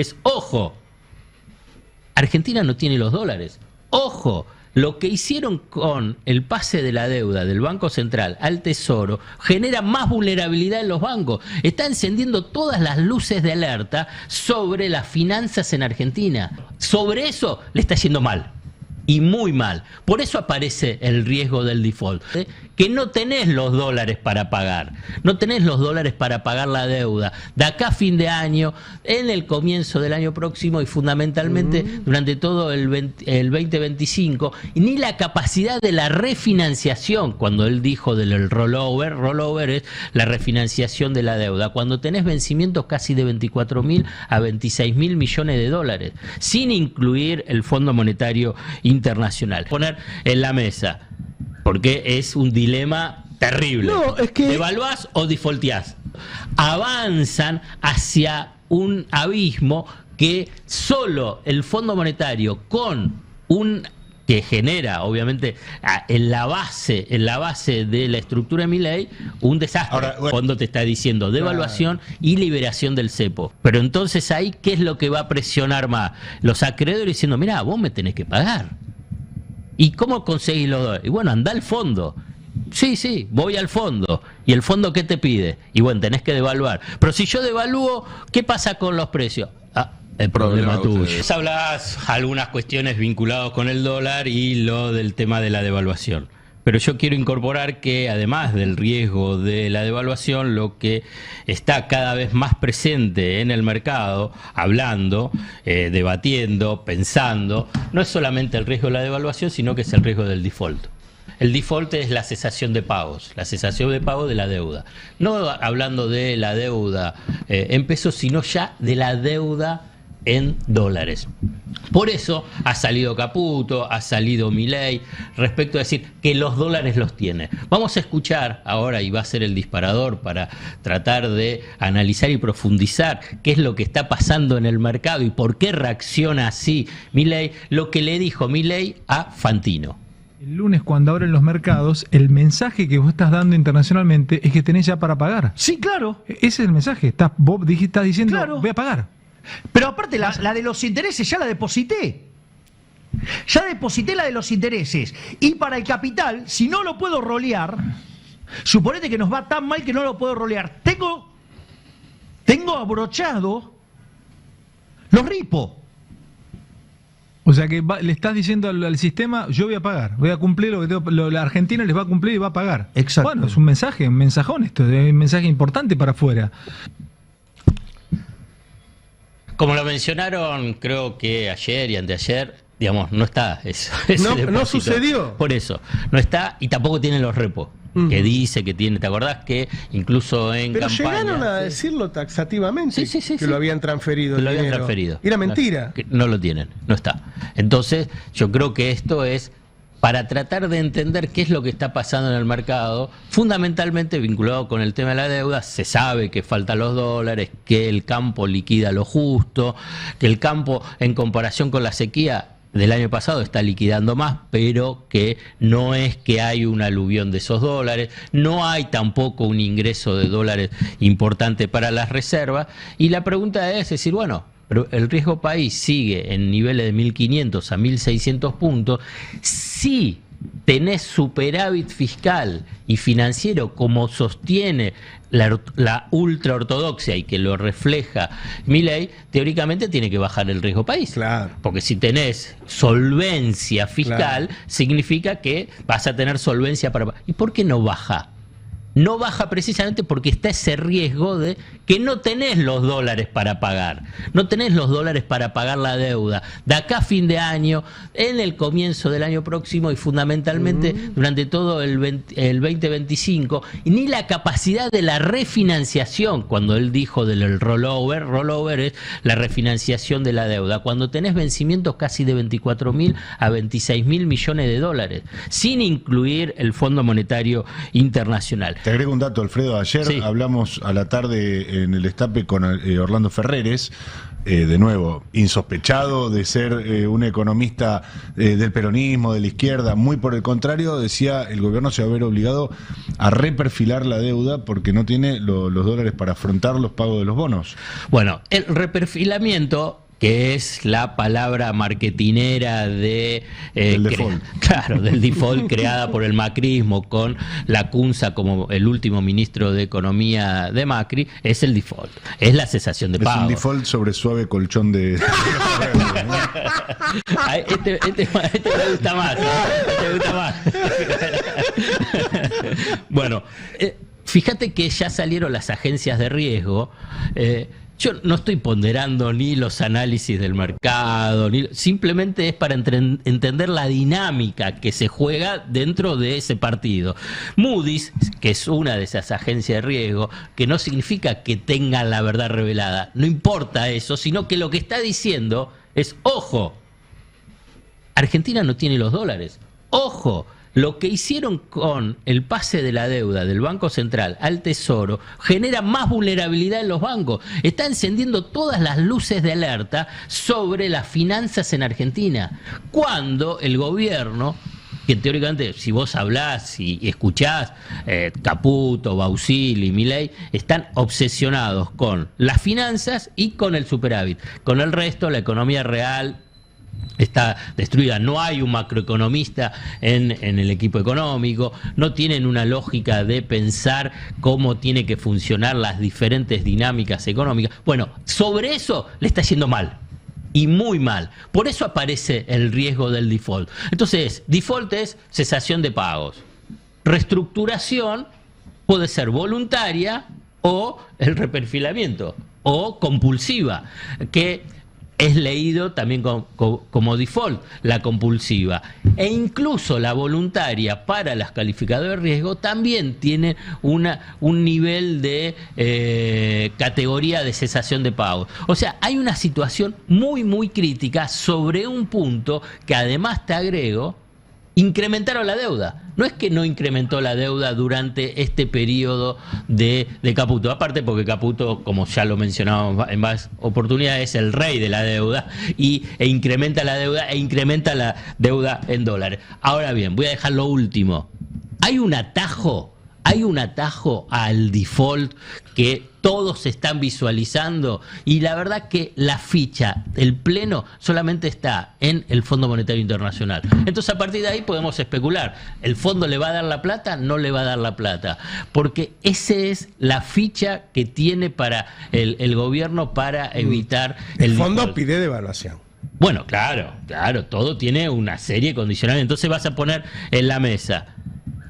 es, ojo, Argentina no tiene los dólares. Ojo, lo que hicieron con el pase de la deuda del Banco Central al Tesoro genera más vulnerabilidad en los bancos. Está encendiendo todas las luces de alerta sobre las finanzas en Argentina. Sobre eso le está yendo mal. Y muy mal. Por eso aparece el riesgo del default. Que no tenés los dólares para pagar. No tenés los dólares para pagar la deuda. De acá a fin de año, en el comienzo del año próximo y fundamentalmente durante todo el 2025, y ni la capacidad de la refinanciación, cuando él dijo del rollover es la refinanciación de la deuda, cuando tenés vencimientos casi de 24.000 a 26.000 millones de dólares, sin incluir el Fondo Monetario Internacional. Poner en la mesa, porque es un dilema terrible. No, es que ¿devaluás o defaulteás? Avanzan hacia un abismo que solo el Fondo Monetario, con un que genera, obviamente, en la base de la estructura de Milei, un desastre. Ahora, bueno, el fondo te está diciendo devaluación y liberación del cepo. Pero entonces ahí, ¿qué es lo que va a presionar más? Los acreedores diciendo, mirá, vos me tenés que pagar. ¿Y cómo conseguís los dólares? Y bueno, andá al fondo. Sí, voy al fondo. ¿Y el fondo qué te pide? Y bueno, tenés que devaluar. Pero si yo devalúo, ¿qué pasa con los precios? El problema tuyo. Hablás algunas cuestiones vinculadas con el dólar y lo del tema de la devaluación. Pero yo quiero incorporar que además del riesgo de la devaluación, lo que está cada vez más presente en el mercado, hablando, debatiendo, pensando, no es solamente el riesgo de la devaluación, sino que es el riesgo del default. El default es la cesación de pagos, la cesación de pago de la deuda. No hablando de la deuda en pesos, sino ya de la deuda en dólares. Por eso ha salido Caputo, ha salido Milei, respecto a decir que los dólares los tiene. Vamos a escuchar ahora, y va a ser el disparador para tratar de analizar y profundizar qué es lo que está pasando en el mercado y por qué reacciona así Milei, lo que le dijo Milei a Fantino. El lunes, cuando abren los mercados, el mensaje que vos estás dando internacionalmente es que tenés ya para pagar. sí, claro. Ese es el mensaje. Vos estás diciendo, Claro. voy a pagar. Pero aparte, la de los intereses ya la deposité. Ya deposité la de los intereses. Y para el capital, si no lo puedo rolear, suponete que nos va tan mal que no lo puedo rolear. Tengo abrochado los ripos. O sea que le estás diciendo al sistema, yo voy a pagar, voy a cumplir lo que tengo, la Argentina les va a cumplir y va a pagar. Exacto. Bueno, es un mensajón esto, es un mensaje importante para afuera. Como lo mencionaron, creo que ayer y anteayer, digamos, no está eso. No sucedió. Por eso, no está y tampoco tiene los repos. Que dice que tiene, ¿te acordás que incluso en Pero campaña llegaron a decirlo taxativamente Sí. que lo habían transferido. que lo el habían dinero. transferido? Era mentira. Que no lo tienen, no está. Entonces, yo creo que esto es para tratar de entender qué es lo que está pasando en el mercado, fundamentalmente vinculado con el tema de la deuda. Se sabe que faltan los dólares, que el campo liquida lo justo, que el campo, en comparación con la sequía del año pasado, está liquidando más, pero que no es que hay un aluvión de esos dólares, no hay tampoco un ingreso de dólares importante para las reservas, y la pregunta es decir, bueno, pero el riesgo país sigue en niveles de 1.500 a 1.600 puntos, si tenés superávit fiscal y financiero como sostiene la ultraortodoxia y que lo refleja Milei, teóricamente tiene que bajar el riesgo país. Claro. Porque si tenés solvencia fiscal, significa que vas a tener solvencia para... ¿Y por qué no baja? No baja precisamente porque está ese riesgo de que no tenés los dólares para pagar. No tenés los dólares para pagar la deuda. De acá a fin de año, en el comienzo del año próximo y fundamentalmente durante todo el 2025, y ni la capacidad de la refinanciación, cuando él dijo del rollover es la refinanciación de la deuda, cuando tenés vencimientos casi de 24.000 a 26.000 millones de dólares, sin incluir el Fondo Monetario Internacional. Te agrego un dato, Alfredo. Ayer hablamos a la tarde en el Destape con Orlando Ferreres, de nuevo, insospechado de ser un economista del peronismo, de la izquierda. Muy por el contrario, decía, el gobierno se va a ver obligado a reperfilar la deuda porque no tiene los dólares para afrontar los pagos de los bonos. Bueno, el reperfilamiento, que es la palabra marketinera de del default. Claro, del default creada por el macrismo con la Cunza como el último ministro de Economía de Macri, es el default, es la cesación de Es pagos. un default sobre suave colchón de... Este me gusta más, ¿no? Este me gusta más. Bueno, fíjate que ya salieron las agencias de riesgo. Yo no estoy ponderando ni los análisis del mercado, simplemente es para entender la dinámica que se juega dentro de ese partido. Moody's, que es una de esas agencias de riesgo, que no significa que tenga la verdad revelada, no importa eso, sino que lo que está diciendo es, ojo, Argentina no tiene los dólares, ojo. Lo que hicieron con el pase de la deuda del Banco Central al Tesoro genera más vulnerabilidad en los bancos. Está encendiendo todas las luces de alerta sobre las finanzas en Argentina. Cuando el gobierno, que teóricamente, si vos hablás y escuchás, Caputo, Bausili, Milei, están obsesionados con las finanzas y con el superávit. Con el resto, la economía real está destruida, no hay un macroeconomista en el equipo económico, no tienen una lógica de pensar cómo tiene que funcionar las diferentes dinámicas económicas. Bueno, sobre eso le está yendo mal, y muy mal. Por eso aparece el riesgo del default. Entonces, default es cesación de pagos. Reestructuración puede ser voluntaria o el reperfilamiento, o compulsiva, que es leído también como default, la compulsiva. E incluso la voluntaria para las calificadoras de riesgo también tiene un nivel de categoría de cesación de pagos. O sea, hay una situación muy, muy crítica sobre un punto que además te agrego, incrementaron la deuda. No es que no incrementó la deuda durante este periodo de Caputo. Aparte porque Caputo, como ya lo mencionamos en más oportunidades, es el rey de la deuda e incrementa la deuda en dólares. Ahora bien, voy a dejar lo último. Hay un atajo al default que todos están visualizando, y la verdad que la ficha, el pleno, solamente está en el Fondo Monetario Internacional. Entonces a partir de ahí podemos especular, ¿el fondo le va a dar la plata? No le va a dar la plata, porque esa es la ficha que tiene para el gobierno para evitar el fondo default. pide devaluación. Bueno, claro, todo tiene una serie de condicionales. Entonces vas a poner en la mesa,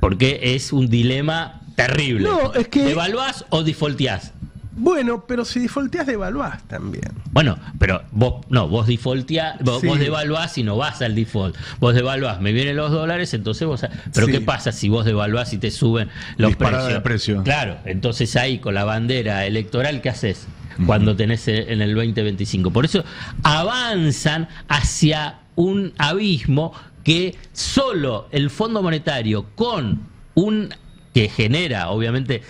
porque es un dilema terrible. No, es que... ¿Devaluás o defaulteás? Bueno, pero si defaulteás, devaluás también. Bueno, pero vos defaulteás, vos devaluás y no vas al default. Vos devaluás, me vienen los dólares, entonces vos... Pero Sí. ¿qué pasa si vos devaluás y te suben los Disparada precios? de precio. Claro, entonces ahí con la bandera electoral, ¿qué haces cuando tenés en el 2025? Por eso avanzan hacia un abismo que solo el Fondo Monetario con que genera, obviamente,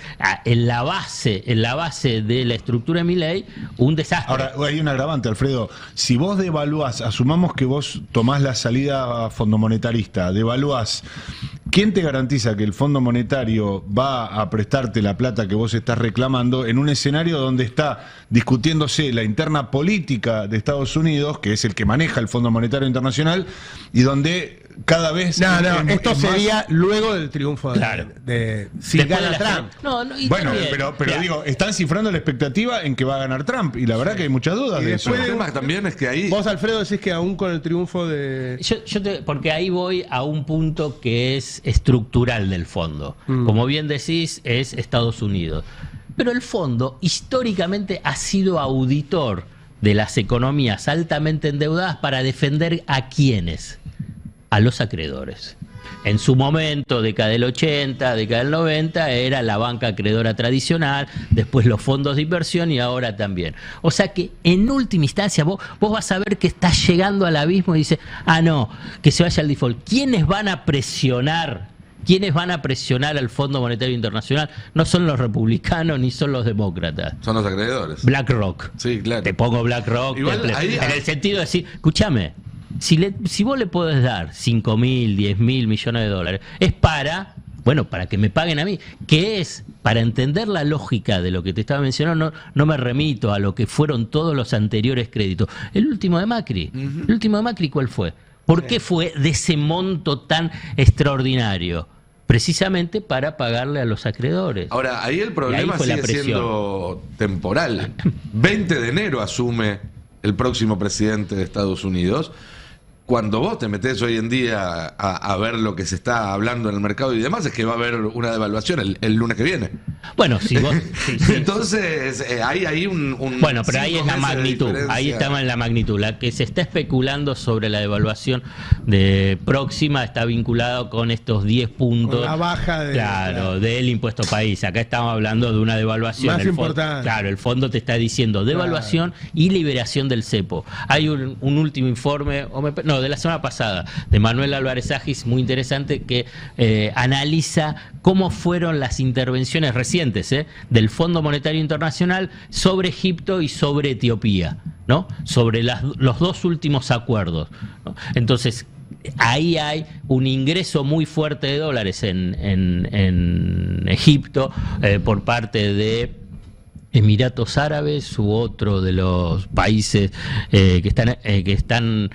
en la base de la estructura de Milei, un desastre. Ahora, hay un agravante, Alfredo. Si vos devaluás, asumamos que vos tomás la salida fondomonetarista, devaluás, ¿quién te garantiza que el Fondo Monetario va a prestarte la plata que vos estás reclamando en un escenario donde está discutiéndose la interna política de Estados Unidos, que es el que maneja el Fondo Monetario Internacional, y donde cada vez... Esto sería luego del triunfo Claro. si Después gana de la- Trump. y Bueno, también, pero mirá, digo, están cifrando la expectativa en que va a ganar Trump, y la verdad que hay muchas dudas Y de eso. después El tema también es que ahí... Vos, Alfredo, decís que aún con el triunfo de... porque ahí voy a un punto que es estructural del fondo. Como bien decís, es Estados Unidos. Pero el fondo históricamente ha sido auditor de las economías altamente endeudadas para defender a quiénes, a los acreedores. En su momento, década del 80, década del 90, era la banca acreedora tradicional, después los fondos de inversión y ahora también. O sea que en última instancia vos vas a ver que estás llegando al abismo y dices, no, que se vaya al default. ¿Quiénes van a presionar ¿quiénes van a presionar al Fondo Monetario Internacional? No son los republicanos ni son los demócratas. Son los acreedores. BlackRock. Sí, claro. Te pongo BlackRock Igual ahí- en el sentido de decir, escúchame, si vos le podés dar 5.000, 10.000 millones de dólares, es para que me paguen a mí, que es, para entender la lógica de lo que te estaba mencionando, no me remito a lo que fueron todos los anteriores créditos. El último de Macri. ¿El último de Macri cuál fue? ¿Por qué fue de ese monto tan extraordinario? Precisamente para pagarle a los acreedores. Ahora, ahí el Y ahí problema fue la sigue presión. siendo temporal. 20 de enero asume el próximo presidente de Estados Unidos. Cuando vos te metés hoy en día a ver lo que se está hablando en el mercado y demás, es que va a haber una devaluación el lunes que viene. Bueno, si vos... sí. Entonces, hay ahí un Bueno, pero ahí 5 es la meses de magnitud, diferencia. ahí estamos en la magnitud. La que se está especulando sobre la devaluación de próxima está vinculado con estos 10 puntos. Con la baja de- Claro, del impuesto país. Acá estamos hablando de una devaluación. Más El fondo- importante. Claro, el fondo te está diciendo devaluación y liberación del cepo. Hay un último informe, de la semana pasada, de Manuel Álvarez Agis, muy interesante, que analiza cómo fueron las intervenciones recientes del Fondo Monetario Internacional sobre Egipto y sobre Etiopía, ¿no? Sobre los dos últimos acuerdos, ¿no? Entonces, ahí hay un ingreso muy fuerte de dólares en Egipto por parte de Emiratos Árabes u otro de los países que están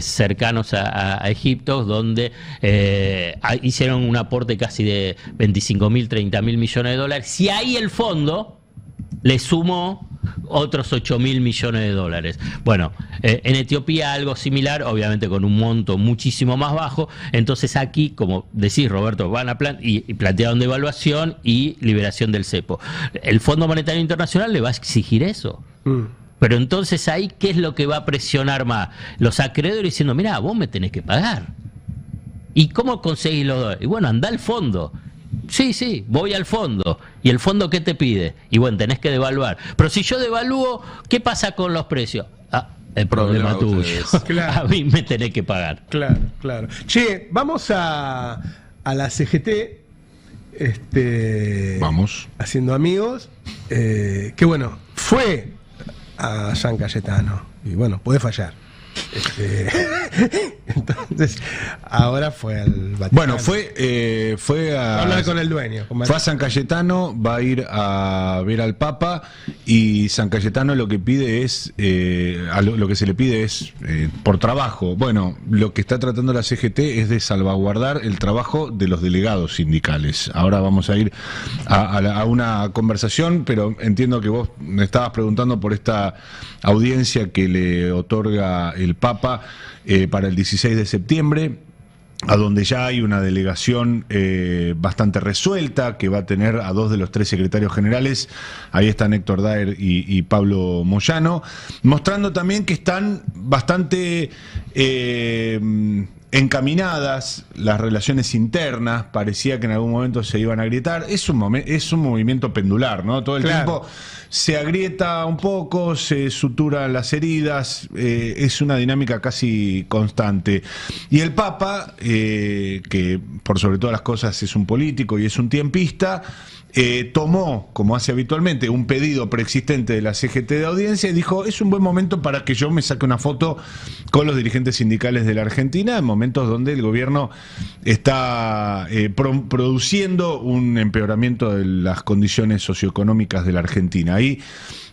cercanos a Egipto, donde hicieron un aporte casi de 25.000, 30.000 millones de dólares. Y ahí el fondo le sumó otros 8.000 millones de dólares. Bueno, en Etiopía algo similar, obviamente con un monto muchísimo más bajo. Entonces aquí, como decís, Roberto, van a plantearon devaluación y liberación del cepo. El Fondo Monetario Internacional le va a exigir eso. Pero entonces ahí, ¿qué es lo que va a presionar más? Los acreedores diciendo, mirá, vos me tenés que pagar. ¿Y cómo conseguís los dólares? Y bueno, anda al fondo. Sí, voy al fondo. ¿Y el fondo qué te pide? Y bueno, tenés que devaluar. Pero si yo devalúo, ¿qué pasa con los precios? El problema tuyo. Claro. A mí me tenés que pagar. Claro. Che, vamos a la CGT. Vamos. Haciendo amigos. Que bueno, fue a San Cayetano. Y bueno, puede fallar. Entonces, ahora fue al Vaticano. Bueno, fue a Hablar con el dueño. Fue a San Cayetano, va a ir a ver al Papa, y San Cayetano lo que pide es, lo que se le pide es por trabajo. Bueno, lo que está tratando la CGT es de salvaguardar el trabajo de los delegados sindicales. Ahora vamos a ir a una conversación, pero entiendo que vos me estabas preguntando por esta audiencia que le otorga el Papa para el 16 de septiembre, a donde ya hay una delegación bastante resuelta, que va a tener a 2 de los 3 secretarios generales. Ahí están Héctor Daer y Pablo Moyano, mostrando también que están bastante encaminadas las relaciones internas. Parecía que en algún momento se iban a agrietar. Es un movimiento pendular, ¿no? Todo el tiempo se agrieta un poco, se suturan las heridas, es una dinámica casi constante. Y el Papa, que por sobre todas las cosas es un político y es un tiempista, tomó, como hace habitualmente, un pedido preexistente de la CGT de audiencia y dijo, es un buen momento para que yo me saque una foto con los dirigentes sindicales de la Argentina, en momentos donde el gobierno está produciendo un empeoramiento de las condiciones socioeconómicas de la Argentina. Ahí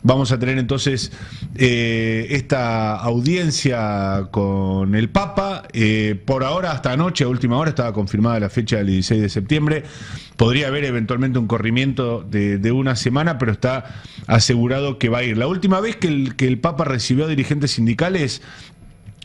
vamos a tener entonces esta audiencia con el Papa. Por ahora, hasta anoche, a última hora, estaba confirmada la fecha del 16 de septiembre. Podría haber eventualmente un corrimiento de una semana, pero está asegurado que va a ir. La última vez que el Papa recibió a dirigentes sindicales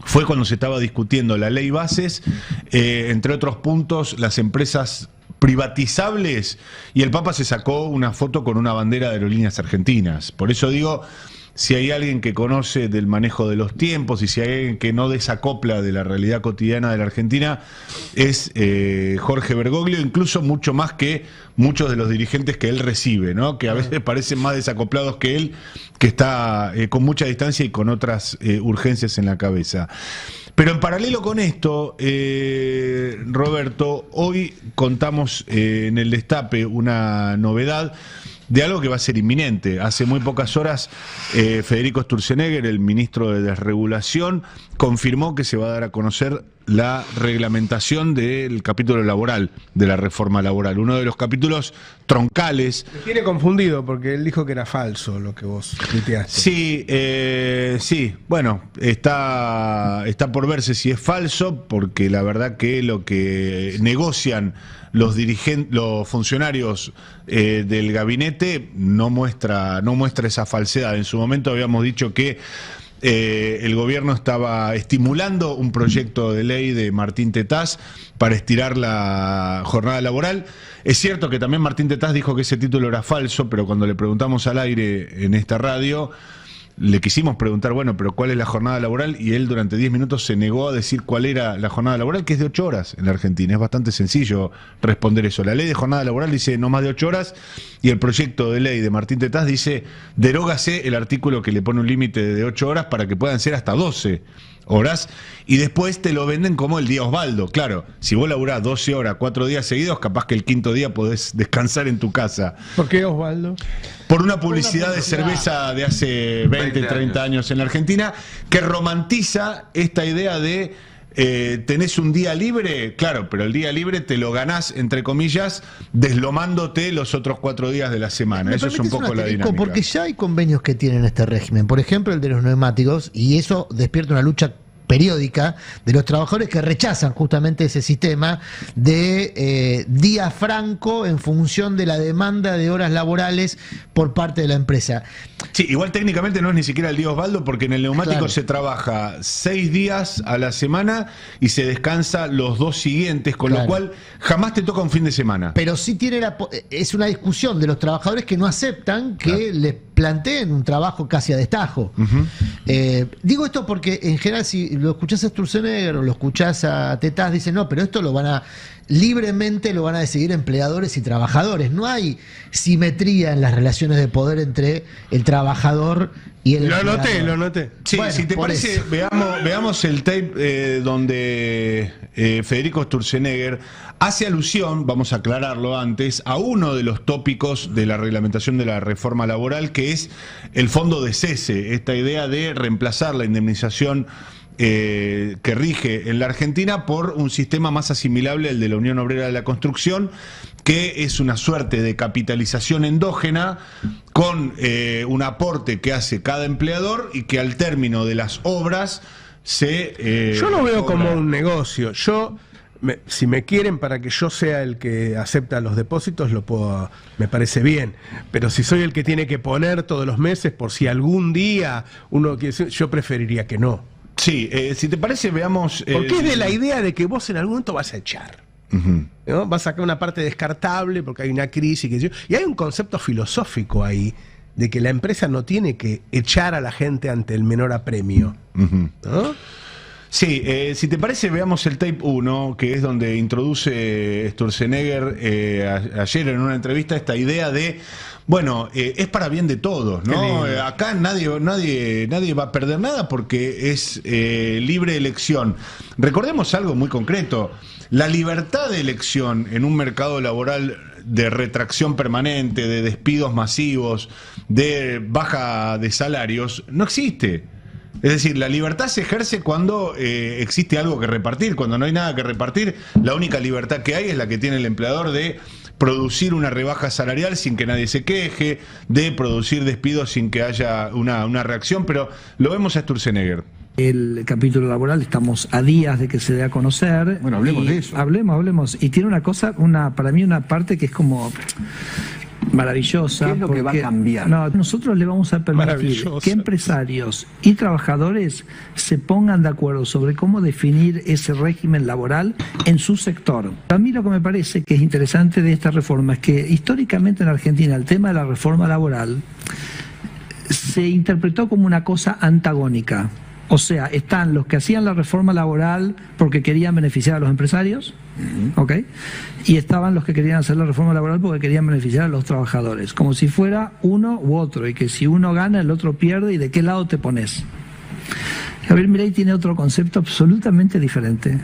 fue cuando se estaba discutiendo la ley Bases, entre otros puntos, las empresas privatizables, y el Papa se sacó una foto con una bandera de Aerolíneas Argentinas. Por eso digo, si hay alguien que conoce del manejo de los tiempos y si hay alguien que no desacopla de la realidad cotidiana de la Argentina, es Jorge Bergoglio, incluso mucho más que muchos de los dirigentes que él recibe, ¿no? Que a veces parecen más desacoplados que él, que está con mucha distancia y con otras urgencias en la cabeza. Pero en paralelo con esto, Roberto, hoy contamos en el Destape una novedad de algo que va a ser inminente. Hace muy pocas horas, Federico Sturzenegger, el ministro de Desregulación, confirmó que se va a dar a conocer la reglamentación del capítulo laboral de la reforma laboral. Uno de los capítulos troncales. Me tiene confundido porque él dijo que era falso lo que vos tuiteaste. Sí, sí. Bueno, está por verse si es falso, porque la verdad que lo que negocian los funcionarios del gabinete no muestra esa falsedad. En su momento habíamos dicho que el gobierno estaba estimulando un proyecto de ley de Martín Tetaz para estirar la jornada laboral. Es cierto que también Martín Tetaz dijo que ese título era falso, pero cuando le preguntamos al aire en esta radio, le quisimos preguntar, bueno, pero ¿cuál es la jornada laboral? Y él durante 10 minutos se negó a decir cuál era la jornada laboral, que es de 8 horas en la Argentina. Es bastante sencillo responder eso. La ley de jornada laboral dice no más de 8 horas y el proyecto de ley de Martín Tetaz dice derógase el artículo que le pone un límite de 8 horas para que puedan ser hasta 12 horas y después te lo venden como el día Osvaldo. Claro, si vos laburás 12 horas, 4 días seguidos, capaz que el quinto día podés descansar en tu casa. ¿Por qué Osvaldo? Por una publicidad de cerveza de hace 20, 30 años en la Argentina, que romantiza esta idea de tenés un día libre, claro, pero el día libre te lo ganás, entre comillas, deslomándote los otros 4 días de la semana. Eso es un poco la dinámica. Porque ya hay convenios que tienen este régimen, por ejemplo el de los neumáticos, y eso despierta una lucha periódica de los trabajadores que rechazan justamente ese sistema de día franco en función de la demanda de horas laborales por parte de la empresa. Sí, igual técnicamente no es ni siquiera el día Osvaldo, porque en el neumático claro, se trabaja 6 días a la semana y se descansa los 2 siguientes, con claro, lo cual jamás te toca un fin de semana. Pero sí tiene es una discusión de los trabajadores que no aceptan que claro, les planteen un trabajo casi a destajo. Digo esto porque en general si lo escuchás a Sturzenegger o lo escuchás a Tetaz, dicen no, pero esto libremente lo van a decidir empleadores y trabajadores. No hay simetría en las relaciones de poder entre el trabajador y el empleador. Lo noté. Sí, bueno, si te parece, veamos el tape donde Federico Sturzenegger hace alusión, vamos a aclararlo antes, a uno de los tópicos de la reglamentación de la reforma laboral, que es el fondo de cese, esta idea de reemplazar la indemnización que rige en la Argentina por un sistema más asimilable al de la Unión Obrera de la Construcción, que es una suerte de capitalización endógena con un aporte que hace cada empleador y que al término de las obras se... yo lo veo como un negocio. Si me quieren para que yo sea el que acepta los depósitos, me parece bien. Pero si soy el que tiene que poner todos los meses, por si algún día uno quiere, yo preferiría que no. Sí, si te parece, veamos... Porque es de la idea de que vos en algún momento vas a echar. ¿No? Vas a sacar una parte descartable porque hay una crisis. Y hay un concepto filosófico ahí de que la empresa no tiene que echar a la gente ante el menor apremio. ¿No? Sí, si te parece, veamos el tape 1, que es donde introduce Sturzenegger ayer en una entrevista esta idea de, bueno, es para bien de todos, ¿no? Acá nadie va a perder nada porque es libre elección. Recordemos algo muy concreto, la libertad de elección en un mercado laboral de retracción permanente, de despidos masivos, de baja de salarios, no existe. Es decir, la libertad se ejerce cuando existe algo que repartir. Cuando no hay nada que repartir, la única libertad que hay es la que tiene el empleador de producir una rebaja salarial sin que nadie se queje, de producir despidos sin que haya una reacción, pero lo vemos a Sturzenegger. El capítulo laboral, estamos a días de que se dé a conocer. Bueno, hablemos de eso. Hablemos. Y tiene una cosa, para mí una parte que es como... maravillosa. ¿Qué es lo que va a cambiar? No, nosotros le vamos a permitir que empresarios y trabajadores se pongan de acuerdo sobre cómo definir ese régimen laboral en su sector. A mí lo que me parece que es interesante de esta reforma es que históricamente en Argentina el tema de la reforma laboral se interpretó como una cosa antagónica. O sea, están los que hacían la reforma laboral porque querían beneficiar a los empresarios, ¿ok? Y estaban los que querían hacer la reforma laboral porque querían beneficiar a los trabajadores, como si fuera uno u otro, y que si uno gana, el otro pierde, y de qué lado te pones. Javier Milei tiene otro concepto absolutamente diferente,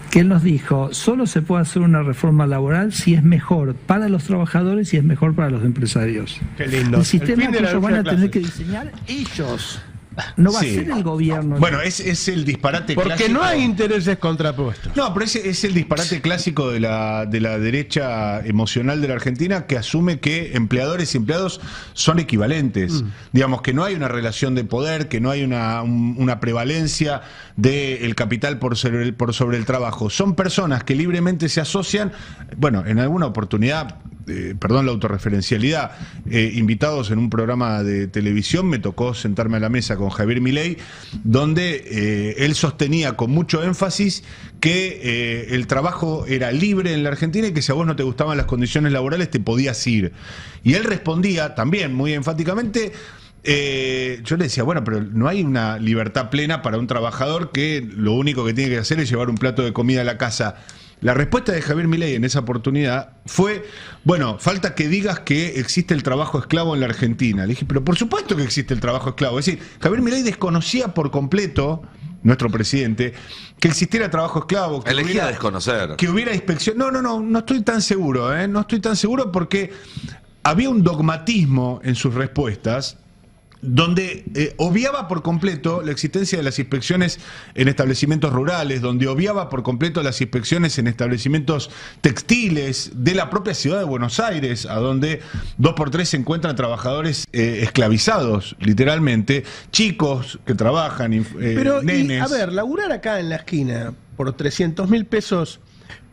que él nos dijo: solo se puede hacer una reforma laboral si es mejor para los trabajadores y es mejor para los empresarios. Qué lindo. El sistema El fin de que la ellos van a clase. tener que diseñar ellos. No va Sí. a ser el gobierno. Bueno, es el disparate Porque clásico. no hay intereses contrapuestos. No, pero ese es el disparate clásico de la derecha emocional de la Argentina, que asume que empleadores y empleados son equivalentes. Digamos, que no hay una relación de poder, que no hay una prevalencia del capital por sobre el trabajo. Son personas que libremente se asocian, bueno, en alguna oportunidad, perdón la autorreferencialidad, invitados en un programa de televisión, me tocó sentarme a la mesa con Javier Milei, donde él sostenía con mucho énfasis que el trabajo era libre en la Argentina y que si a vos no te gustaban las condiciones laborales te podías ir. Y él respondía también muy enfáticamente, yo le decía, bueno, pero no hay una libertad plena para un trabajador que lo único que tiene que hacer es llevar un plato de comida a la casa. La respuesta de Javier Milei en esa oportunidad fue: bueno, falta que digas que existe el trabajo esclavo en la Argentina. Le dije, pero por supuesto que existe el trabajo esclavo. Es decir, Javier Milei desconocía por completo, nuestro presidente, que existiera trabajo esclavo. Que Elegía desconocer. Que hubiera inspección. No estoy tan seguro, ¿eh? No estoy tan seguro porque había un dogmatismo en sus respuestas donde obviaba por completo la existencia de las inspecciones en establecimientos rurales, donde obviaba por completo las inspecciones en establecimientos textiles de la propia ciudad de Buenos Aires, a donde 2x3 se encuentran trabajadores esclavizados, literalmente, chicos que trabajan, Pero, nenes. a ver, laburar acá en la esquina por 300.000 pesos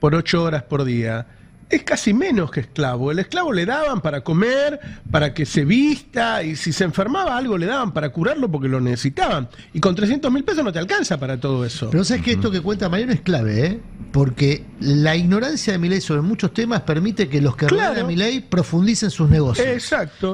por 8 horas por día es casi menos que esclavo. El esclavo le daban para comer, para que se vista, y si se enfermaba algo le daban para curarlo porque lo necesitaban. Y con 300.000 pesos no te alcanza para todo eso. Pero sabes que esto que cuenta Mariano es clave, ¿eh? Porque la ignorancia de Milei sobre muchos temas permite que los que rodean a Milei profundicen sus negocios. Exacto.